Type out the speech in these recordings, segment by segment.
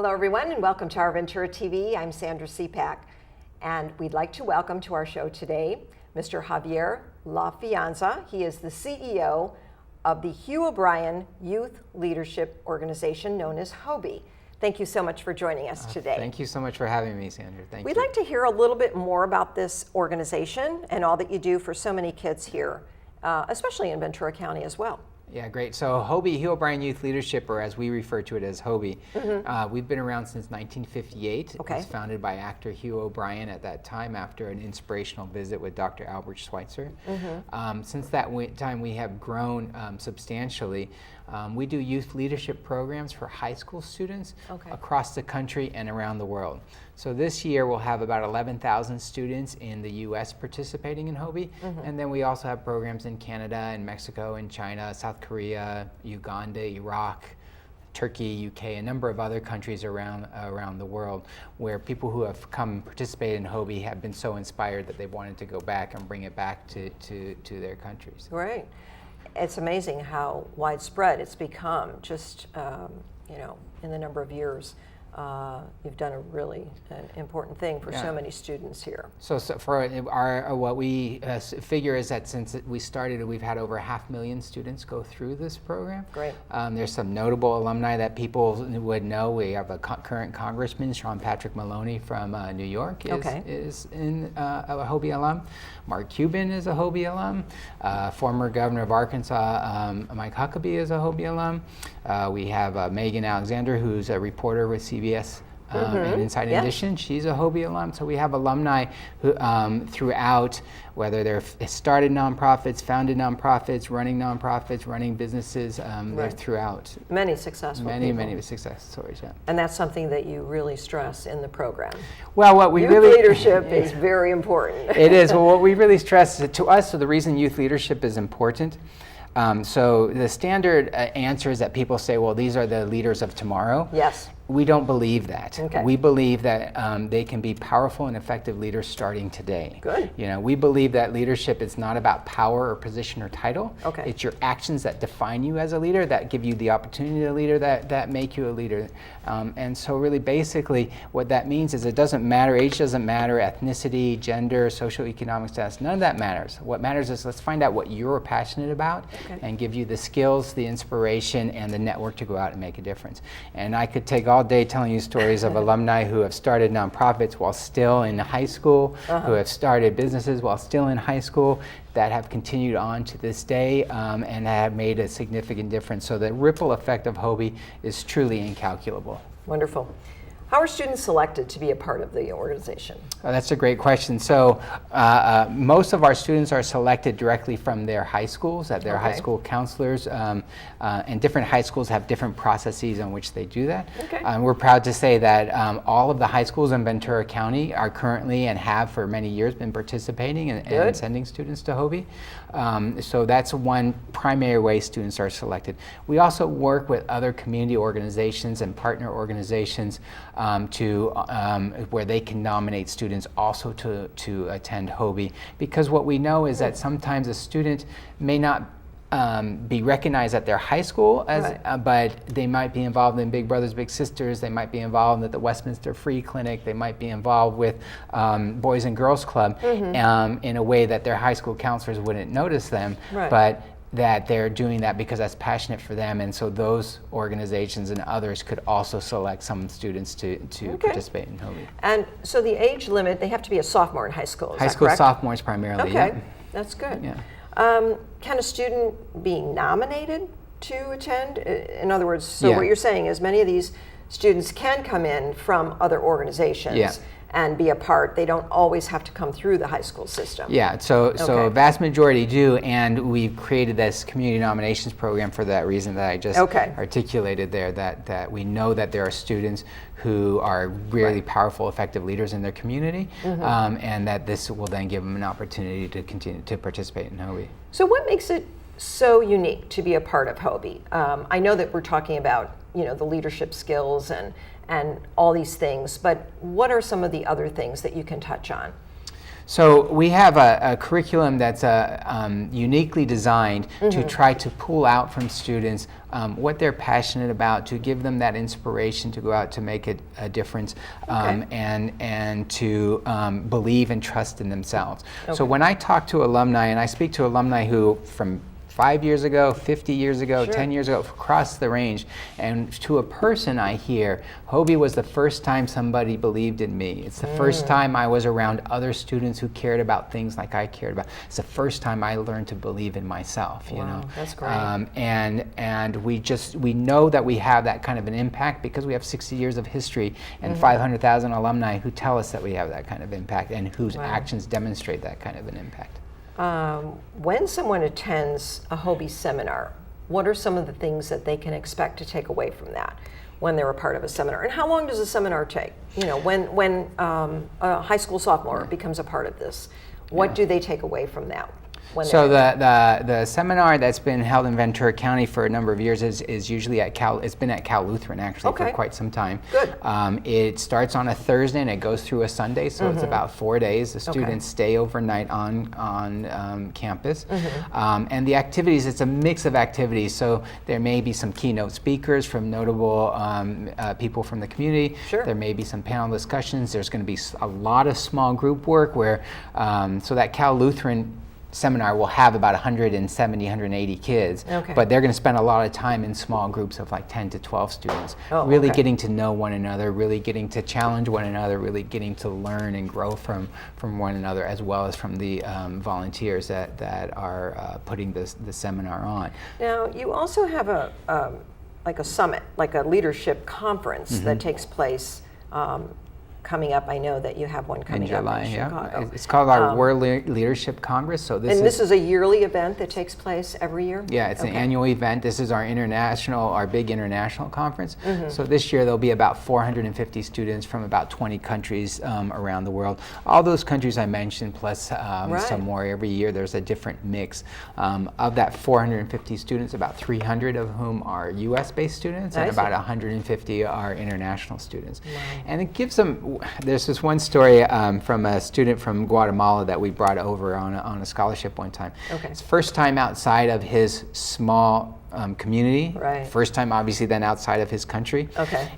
Hello everyone and welcome to Our Ventura TV. I'm Sandra Siepak and we'd like to welcome to our show today Mr. Javier La Fianza. He is the CEO of the Hugh O'Brian Youth Leadership organization known as HOBY. Thank you so much for joining us today. Thank you so much for having me, Sandra. Thank you. We'd like to hear a little bit more about this organization and all that you do for so many kids here, especially in Ventura County as well. Yeah, great. So HOBY, Hugh O'Brian Youth Leadership, or as we refer to it as HOBY, we've been around since 1958. Okay. It was founded by actor Hugh O'Brian at that time after an inspirational visit with Dr. Albert Schweitzer. Since that time, we have grown substantially. We do youth leadership programs for high school students across the country and around the world. So this year we'll have about 11,000 students in the US participating in HOBY, and then we also have programs in Canada and Mexico and China, South Korea, Uganda, Iraq, Turkey, UK, a number of other countries around the world where people who have come and participated in HOBY have been so inspired that they wanted to go back and bring it back to their countries. Right. It's amazing how widespread it's become just, in the number of years. You've done a really important thing for so many students here. So for our what we figure is that since we started, we've had over 500,000 students go through this program. Great. There's some notable alumni that people would know. We have a current congressman, Sean Patrick Maloney from New York, is a HOBY alum. Mark Cuban is a HOBY alum. Former governor of Arkansas, Mike Huckabee, is a HOBY alum. We have Megan Alexander, who's a reporter with CBS and Inside Edition. She's a HOBY alum. So we have alumni who, throughout, whether they're started nonprofits, founded nonprofits, running businesses, they're throughout. Many successful people. Many success stories, yeah. And that's something that you really stress in the program. Well, what we youth leadership is very important. It is. Well, what we really stress to us, so the reason youth leadership is important, so the standard answer is that people say, well, these are the leaders of tomorrow. Yes. We don't believe that. We believe that they can be powerful and effective leaders starting today. Good. We believe that leadership is not about power or position or title. It's your actions that define you as a leader, that give you the opportunity to leader, that make you a leader. And so really basically what that means is it doesn't matter, age doesn't matter, ethnicity, gender, socioeconomic status, none of that matters. What matters is let's find out what you're passionate about and give you the skills, the inspiration, and the network to go out and make a difference. And I could take all day telling you stories of alumni who have started nonprofits while still in high school, who have started businesses while still in high school, that have continued on to this day and have made a significant difference. So the ripple effect of HOBY is truly incalculable. Wonderful. How are students selected to be a part of the organization? That's a great question. So most of our students are selected directly from their high schools, at their high school counselors, and different high schools have different processes on which they do that. We're proud to say that all of the high schools in Ventura County are currently and have for many years been participating and sending students to HOBY. So that's one primary way students are selected. We also work with other community organizations and partner organizations where they can nominate students also to attend HOBY, because what we know is that sometimes a student may not be recognized at their high school, but they might be involved in Big Brothers Big Sisters, they might be involved at the Westminster Free Clinic, they might be involved with Boys and Girls Club in a way that their high school counselors wouldn't notice them, but that they're doing that because that's passionate for them, and so those organizations and others could also select some students to participate in HOBY. And so the age limit, they have to be a sophomore in high school, is high that school correct? sophomores primarily. That's good. Yeah. Can a student be nominated to attend? In other words, so what you're saying is many of these students can come in from other organizations and be a part. They don't always have to come through the high school system. Yeah, so a vast majority do, and we've created this community nominations program for that reason that I just articulated there, that we know that there are students who are really powerful, effective leaders in their community, and that this will then give them an opportunity to continue to participate in HOBY. So what makes it so unique to be a part of HOBY? I know that we're talking about the leadership skills and all these things, but what are some of the other things that you can touch on? So we have a curriculum that's uniquely designed to try to pull out from students what they're passionate about, to give them that inspiration to go out to make a difference, and to believe and trust in themselves. So when I talk to alumni, and I speak to alumni who from 5 years ago, 50 years ago, 10 years ago, across the range. And to a person I hear, HOBY was the first time somebody believed in me. It's the first time I was around other students who cared about things like I cared about. It's the first time I learned to believe in myself, you know. That's great. And we know that we have that kind of an impact because we have 60 years of history and 500,000 alumni who tell us that we have that kind of impact and whose actions demonstrate that kind of an impact. When someone attends a HOBY seminar, what are some of the things that they can expect to take away from that when they're a part of a seminar? And how long does a seminar take? You know, when a high school sophomore becomes a part of this, what do they take away from that? So the seminar that's been held in Ventura County for a number of years is usually at it's been at Cal Lutheran actually for quite some time. Good. It starts on a Thursday and it goes through a Sunday, so it's about 4 days. The students stay overnight on campus. And the activities, it's a mix of activities, so there may be some keynote speakers from notable people from the community. There may be some panel discussions. There's going to be a lot of small group work where, so that Cal Lutheran seminar will have about 170, 180 kids, but they're going to spend a lot of time in small groups of like 10 to 12 students, really getting to know one another, really getting to challenge one another, really getting to learn and grow from one another, as well as from the volunteers that are putting the seminar on. Now, you also have like a summit, like a leadership conference that takes place coming up. I know that you have one coming in July, up in Chicago. It's called our World Leadership Congress. So this is a yearly event that takes place every year? Yeah, it's an annual event. This is our big international conference. So this year there'll be about 450 students from about 20 countries around the world. All those countries I mentioned, plus some more. Every year there's a different mix. Of that 450 students, about 300 of whom are US-based students, and about 150 are international students. And it gives them, there's this one story from a student from Guatemala that we brought over on a scholarship one time. It's first time outside of his small community, first time obviously then outside of his country.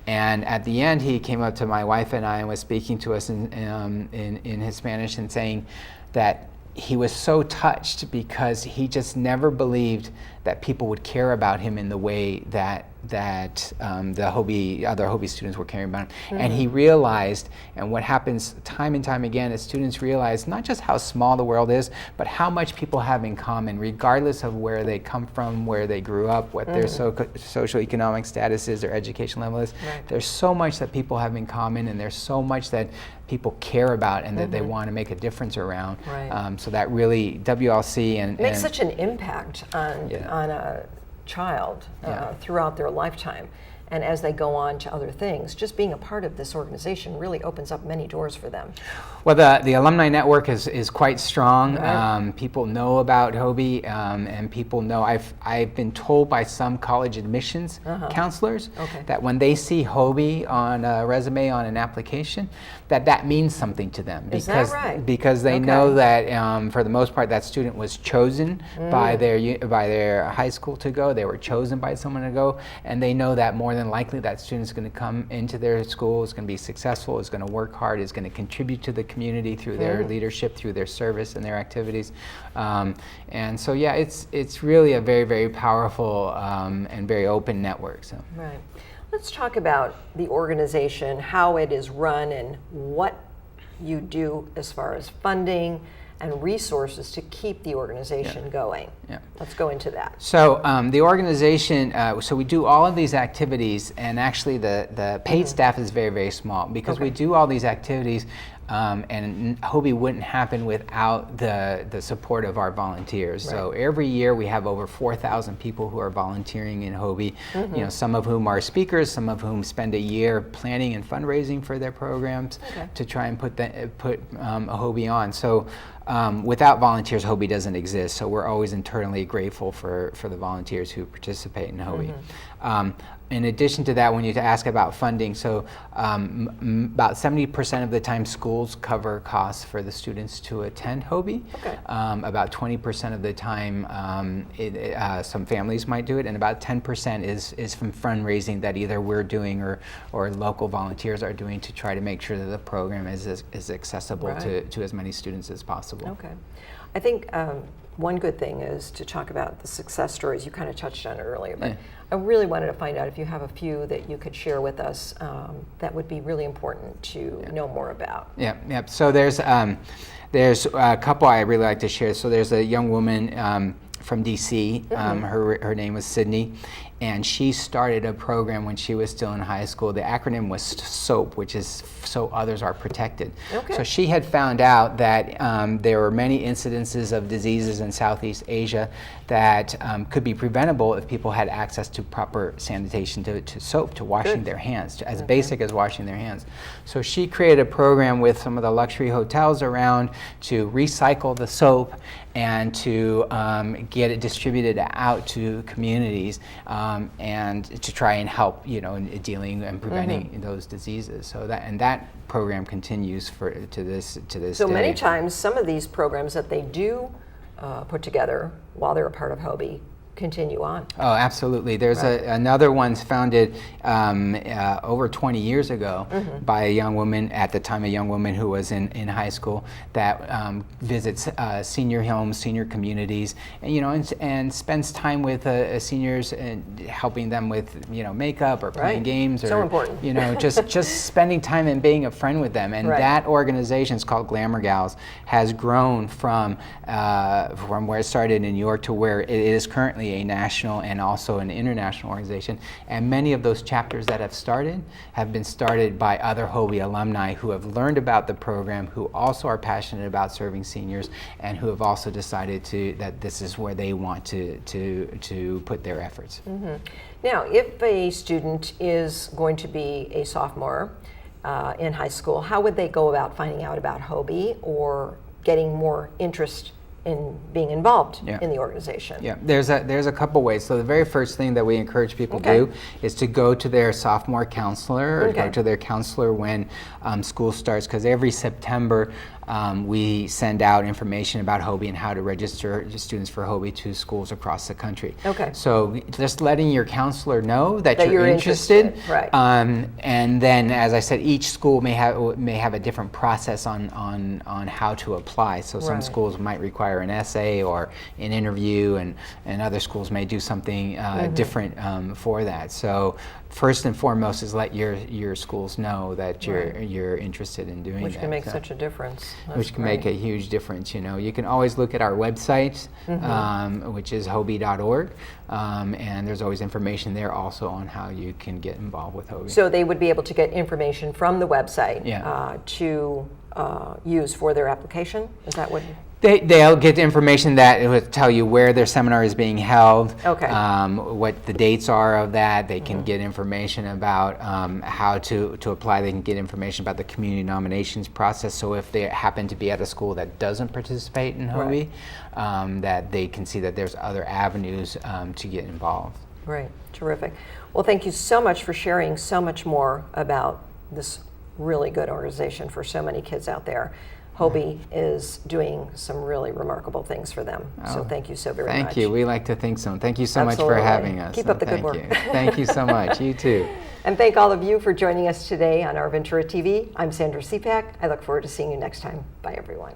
And at the end he came up to my wife and I and was speaking to us in his Spanish and saying that he was so touched because he just never believed that people would care about him in the way that the other HOBY students were caring about him. And he realized, and what happens time and time again is students realize not just how small the world is, but how much people have in common, regardless of where they come from, where they grew up, what their socioeconomic status is, their education level is. There's so much that people have in common, and there's so much that people care about and that they want to make a difference around. So that really, WLC and makes such an impact on a child throughout their lifetime. And as they go on to other things, just being a part of this organization really opens up many doors for them. Well, the alumni network is quite strong. People know about HOBY, and people know. I've been told by some college admissions counselors that when they see HOBY on a resume, on an application, that means something to them. Is that right? Because they know that for the most part that student was chosen by their high school to go. They were chosen by someone to go, and they know that more than likely that student's going to come into their school, is going to be successful, is going to work hard, is going to contribute to the community through their leadership, through their service and their activities. And so it's really a very, very powerful and very open network. So. Let's talk about the organization, how it is run, and what you do as far as funding and resources to keep the organization going. Let's go into that. So the organization, so we do all of these activities, and actually the paid staff is very, very small because we do all these activities, and HOBY wouldn't happen without the support of our volunteers. So every year we have over 4,000 people who are volunteering in HOBY, you know, some of whom are speakers, some of whom spend a year planning and fundraising for their programs to try and put a HOBY on. So without volunteers, HOBY doesn't exist. So we're always internally grateful for the volunteers who participate in HOBY. In addition to that, when you ask about funding, so about 70% of the time schools cover costs for the students to attend HOBY. Okay. About 20% of the time some families might do it, and about 10% is from fundraising that either we're doing or local volunteers are doing to try to make sure that the program is accessible to as many students as possible. Okay. I think one good thing is to talk about the success stories. You kind of touched on it earlier, but I really wanted to find out if you have a few that you could share with us that would be really important to know more about. Yeah. So there's a couple I really like to share. So there's a young woman from DC. Her name was Sydney, and she started a program when she was still in high school. The acronym was SOAP, which is So Others Are Protected. Okay. So she had found out that there were many incidences of diseases in Southeast Asia that could be preventable if people had access to proper sanitation, to soap, to washing their hands, as basic as washing their hands. So she created a program with some of the luxury hotels around to recycle the soap and to get it distributed out to communities and to try and help, in dealing and preventing those diseases. So that program continues to this day. So many times, some of these programs that they do put together while they're a part of HOBY continue on. Oh, absolutely. There's another one's founded over 20 years ago by a young woman, at the time a young woman who was in high school, that visits senior homes, senior communities, and spends time with seniors and helping them with makeup or playing games, or so important. just spending time and being a friend with them. And that organization is called Glamour Gals, has grown from where it started in New York to where it is currently a national and also an international organization. And many of those chapters that have been started by other HOBY alumni who have learned about the program, who also are passionate about serving seniors, and who have also decided that this is where they want to put their efforts. Now, if a student is going to be a sophomore in high school, how would they go about finding out about HOBY or getting more interest in being involved in the organization? Yeah, there's a couple ways. So the very first thing that we encourage people to do is to go to their sophomore counselor, or go to their counselor when school starts, because every September we send out information about HOBY and how to register students for HOBY to schools across the country. Okay. So just letting your counselor know that you're interested. Right. And then, as I said, each school may have a different process on how to apply. So some schools might require an essay or an interview, and other schools may do something different for that. So first and foremost is let your schools know that you're interested in doing that. Which can make such a difference. Which can make a huge difference. You can always look at our website, which is HOBY.org, and there's always information there also on how you can get involved with HOBY. So they would be able to get information from the website to use for their application? Is that what? They'll get information that will tell you where their seminar is being held, what the dates are of that. They can get information about how to apply. They can get information about the community nominations process. So if they happen to be at a school that doesn't participate in HOBY, that they can see that there's other avenues to get involved. Right, terrific. Well, thank you so much for sharing so much more about this really good organization for so many kids out there. HOBY is doing some really remarkable things for them. So thank you so very much. Thank you. We like to think so. Thank you so much for having us. Keep up the good work. Thank you so much. You too. And thank all of you for joining us today on OurVentura TV. I'm Sandra Siepak. I look forward to seeing you next time. Bye, everyone.